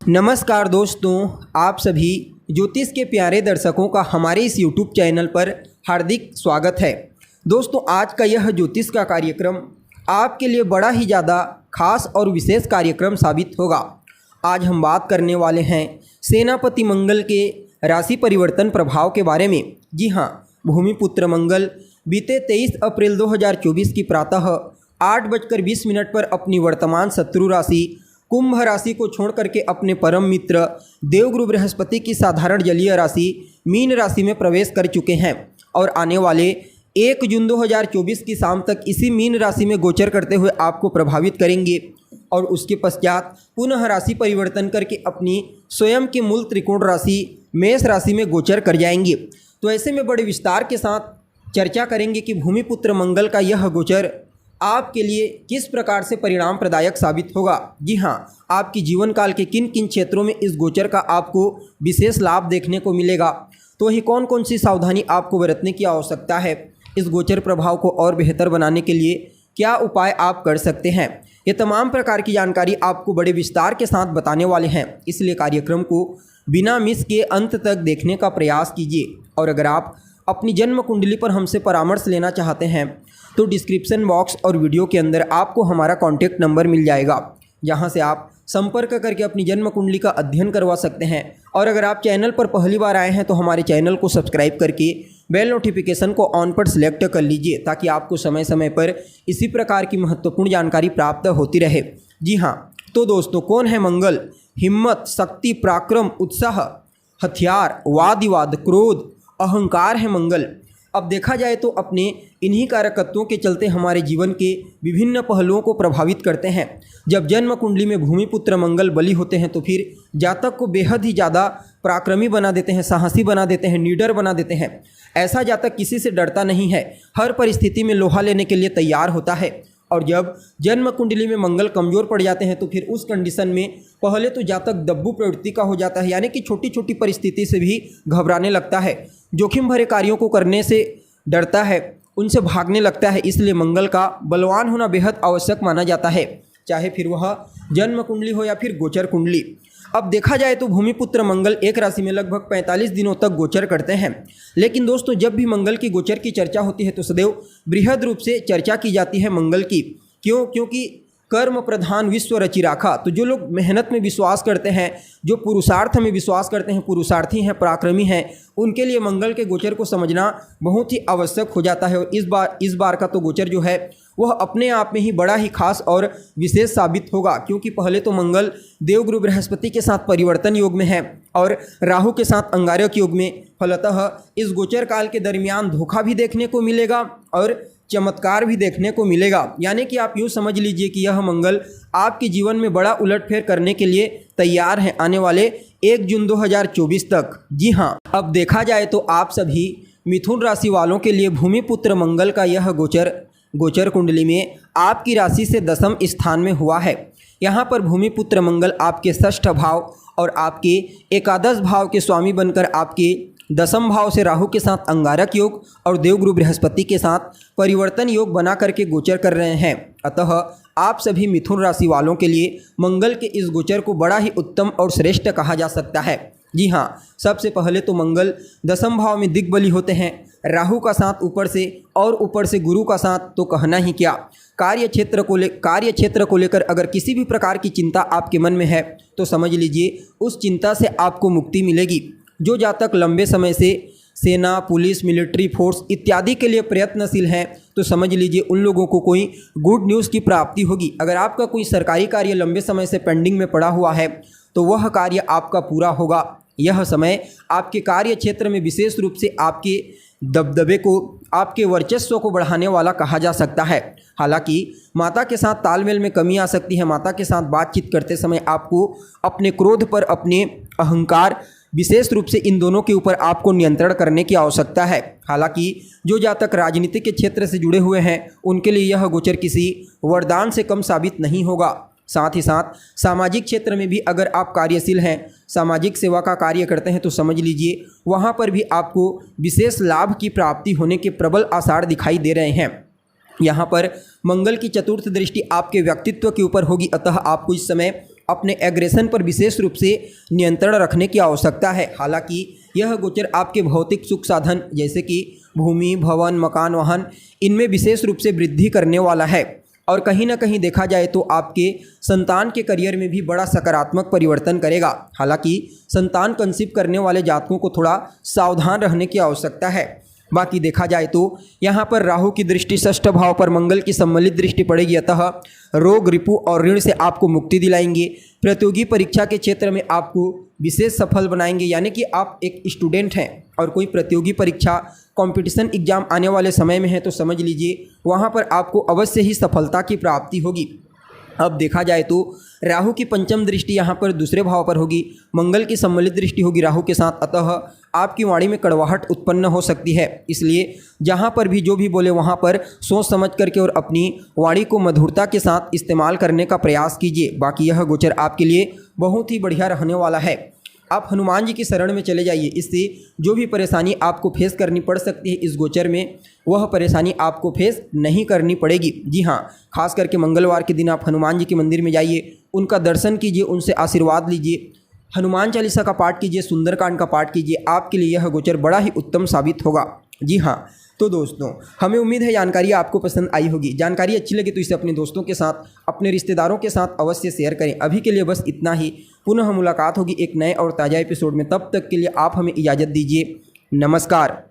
नमस्कार दोस्तों, आप सभी ज्योतिष के प्यारे दर्शकों का हमारे इस YouTube चैनल पर हार्दिक स्वागत है। दोस्तों, आज का यह ज्योतिष का कार्यक्रम आपके लिए बड़ा ही ज़्यादा खास और विशेष कार्यक्रम साबित होगा। आज हम बात करने वाले हैं सेनापति मंगल के राशि परिवर्तन प्रभाव के बारे में। जी हाँ, भूमिपुत्र मंगल बीते 23 अप्रैल 2024 की प्रातः 8:20 पर अपनी वर्तमान शत्रु राशि कुंभ राशि को छोड़ करके अपने परम मित्र देवगुरु बृहस्पति की साधारण जलीय राशि मीन राशि में प्रवेश कर चुके हैं और आने वाले 1 जून 2024 की शाम तक इसी मीन राशि में गोचर करते हुए आपको प्रभावित करेंगे और उसके पश्चात पुनः राशि परिवर्तन करके अपनी स्वयं की मूल त्रिकोण राशि मेष राशि में गोचर कर जाएंगे। तो ऐसे में बड़े विस्तार के साथ चर्चा करेंगे कि भूमिपुत्र मंगल का यह गोचर आपके लिए किस प्रकार से परिणाम प्रदायक साबित होगा। जी हाँ, आपकी जीवन काल के किन किन क्षेत्रों में इस गोचर का आपको विशेष लाभ देखने को मिलेगा, तो वही कौन कौन सी सावधानी आपको बरतने की आवश्यकता है, इस गोचर प्रभाव को और बेहतर बनाने के लिए क्या उपाय आप कर सकते हैं, ये तमाम प्रकार की जानकारी आपको बड़े विस्तार के साथ बताने वाले हैं। इसलिए कार्यक्रम को बिना मिस के अंत तक देखने का प्रयास कीजिए। और अगर आप अपनी जन्म कुंडली पर हमसे परामर्श लेना चाहते हैं तो डिस्क्रिप्शन बॉक्स और वीडियो के अंदर आपको हमारा कॉन्टैक्ट नंबर मिल जाएगा, जहां से आप संपर्क करके अपनी जन्म कुंडली का अध्ययन करवा सकते हैं। और अगर आप चैनल पर पहली बार आए हैं तो हमारे चैनल को सब्सक्राइब करके बेल नोटिफिकेशन को ऑन पर सिलेक्ट कर लीजिए, ताकि आपको समय समय पर इसी प्रकार की महत्वपूर्ण जानकारी प्राप्त होती रहे। जी हाँ, तो दोस्तों, कौन है मंगल? हिम्मत, शक्ति, पराक्रम, उत्साह, हथियार, वाद विवाद, क्रोध, अहंकार है मंगल। अब देखा जाए तो अपने इन्हीं कारकत्वों के चलते हमारे जीवन के विभिन्न पहलुओं को प्रभावित करते हैं। जब जन्म कुंडली में भूमिपुत्र मंगल बली होते हैं तो फिर जातक को बेहद ही ज़्यादा पराक्रमी बना देते हैं, साहसी बना देते हैं, निडर बना देते हैं। ऐसा जातक किसी से डरता नहीं है, हर परिस्थिति में लोहा लेने के लिए तैयार होता है। और जब जन्म कुंडली में मंगल कमज़ोर पड़ जाते हैं तो फिर उस कंडीशन में पहले तो जातक दब्बू प्रवृत्ति का हो जाता है, यानी कि छोटी छोटी परिस्थिति से भी घबराने लगता है, जोखिम भरे कार्यों को करने से डरता है, उनसे भागने लगता है। इसलिए मंगल का बलवान होना बेहद आवश्यक माना जाता है, चाहे फिर वह जन्म कुंडली हो या फिर गोचर कुंडली। अब देखा जाए तो भूमिपुत्र मंगल एक राशि में लगभग 45 दिनों तक गोचर करते हैं। लेकिन दोस्तों, जब भी मंगल की गोचर की चर्चा होती है तो सदैव बृहद रूप से चर्चा की जाती है मंगल की। क्यों? क्योंकि कर्म प्रधान विश्व रचि राखा। तो जो लोग मेहनत में विश्वास करते हैं, जो पुरुषार्थ में विश्वास करते हैं, पुरुषार्थी हैं, पराक्रमी हैं, उनके लिए मंगल के गोचर को समझना बहुत ही आवश्यक हो जाता है। और इस बार का तो गोचर जो है वह अपने आप में ही बड़ा ही खास और विशेष साबित होगा, क्योंकि पहले तो मंगल देवगुरु बृहस्पति के साथ परिवर्तन योग में है और राहु के साथ अंगारक योग में। फलतः इस गोचर काल के दरमियान धोखा भी देखने को मिलेगा और चमत्कार भी देखने को मिलेगा। यानी कि आप यूँ समझ लीजिए कि यह मंगल आपके जीवन में बड़ा उलटफेर करने के लिए तैयार है आने वाले 1 जून 2024 तक। जी हाँ, अब देखा जाए तो आप सभी मिथुन राशि वालों के लिए भूमिपुत्र मंगल का यह गोचर कुंडली में आपकी राशि से 10वें स्थान में हुआ है। यहाँ पर भूमिपुत्र मंगल आपके 6ठ भाव और आपके एकादश भाव के स्वामी बनकर आपके 10वें भाव से राहु के साथ अंगारक योग और देवगुरु बृहस्पति के साथ परिवर्तन योग बना करके गोचर कर रहे हैं। अतः आप सभी मिथुन राशि वालों के लिए मंगल के इस गोचर को बड़ा ही उत्तम और श्रेष्ठ कहा जा सकता है। जी हाँ, सबसे पहले तो मंगल 10वें भाव में दिग्बली होते हैं, राहु का साथ ऊपर से और ऊपर से गुरु का साथ, तो कहना ही क्या। कार्य क्षेत्र को लेकर अगर किसी भी प्रकार की चिंता आपके मन में है तो समझ लीजिए उस चिंता से आपको मुक्ति मिलेगी। जो जातक लंबे समय से सेना, पुलिस, मिलिट्री फोर्स इत्यादि के लिए प्रयत्नशील हैं तो समझ लीजिए उन लोगों को कोई गुड न्यूज़ की प्राप्ति होगी। अगर आपका कोई सरकारी कार्य लंबे समय से पेंडिंग में पड़ा हुआ है तो वह कार्य आपका पूरा होगा। यह समय आपके कार्य क्षेत्र में विशेष रूप से आपके दबदबे को, आपके वर्चस्व को बढ़ाने वाला कहा जा सकता है। हालांकि माता के साथ तालमेल में कमी आ सकती है। माता के साथ बातचीत करते समय आपको अपने क्रोध पर, अपने अहंकार, विशेष रूप से इन दोनों के ऊपर आपको नियंत्रण करने की आवश्यकता है। हालांकि जो जातक राजनीति के क्षेत्र से जुड़े हुए हैं उनके लिए यह गोचर किसी वरदान से कम साबित नहीं होगा। साथ ही साथ सामाजिक क्षेत्र में भी अगर आप कार्यशील हैं, सामाजिक सेवा का कार्य करते हैं तो समझ लीजिए वहाँ पर भी आपको विशेष लाभ की प्राप्ति होने के प्रबल आसार दिखाई दे रहे हैं। यहाँ पर मंगल की चतुर्थ दृष्टि आपके व्यक्तित्व के ऊपर होगी, अतः आपको इस समय अपने एग्रेशन पर विशेष रूप से नियंत्रण रखने की आवश्यकता है। हालांकि यह गोचर आपके भौतिक सुख साधन जैसे कि भूमि, भवन, मकान, वाहन, इनमें विशेष रूप से वृद्धि करने वाला है और कहीं ना कहीं देखा जाए तो आपके संतान के करियर में भी बड़ा सकारात्मक परिवर्तन करेगा। हालांकि संतान कंसीव करने वाले जातकों को थोड़ा सावधान रहने की आवश्यकता है। बाकी देखा जाए तो यहाँ पर राहु की दृष्टि षष्ठ भाव पर मंगल की सम्मिलित दृष्टि पड़ेगी, अतः रोग, रिपु और ऋण से आपको मुक्ति दिलाएंगे। प्रतियोगी परीक्षा के क्षेत्र में आपको विशेष सफल बनाएंगे, यानी कि आप एक स्टूडेंट हैं और कोई प्रतियोगी परीक्षा, कंपटीशन एग्जाम आने वाले समय में है तो समझ लीजिए वहाँ पर आपको अवश्य ही सफलता की प्राप्ति होगी। अब देखा जाए तो राहु की पंचम दृष्टि यहाँ पर दूसरे भाव पर होगी, मंगल की सम्मिलित दृष्टि होगी राहु के साथ, अतः आपकी वाणी में कड़वाहट उत्पन्न हो सकती है। इसलिए जहाँ पर भी जो भी बोले वहाँ पर सोच समझ करके और अपनी वाणी को मधुरता के साथ इस्तेमाल करने का प्रयास कीजिए। बाकी यह गोचर आपके लिए बहुत ही बढ़िया रहने वाला है। आप हनुमान जी की शरण में चले जाइए, इससे जो भी परेशानी आपको फेस करनी पड़ सकती है इस गोचर में, वह परेशानी आपको फेस नहीं करनी पड़ेगी। जी हाँ, खास करके मंगलवार के दिन आप हनुमान जी के मंदिर में जाइए, उनका दर्शन कीजिए, उनसे आशीर्वाद लीजिए, हनुमान चालीसा का पाठ कीजिए, सुंदरकांड का पाठ कीजिए, आपके लिए यह गोचर बड़ा ही उत्तम साबित होगा। जी हाँ, तो दोस्तों हमें उम्मीद है जानकारी आपको पसंद आई होगी। जानकारी अच्छी लगी तो इसे अपने दोस्तों के साथ, अपने रिश्तेदारों के साथ अवश्य शेयर करें। अभी के लिए बस इतना ही। पुनः मुलाकात होगी एक नए और ताज़ा एपिसोड में, तब तक के लिए आप हमें इजाज़त दीजिए। नमस्कार।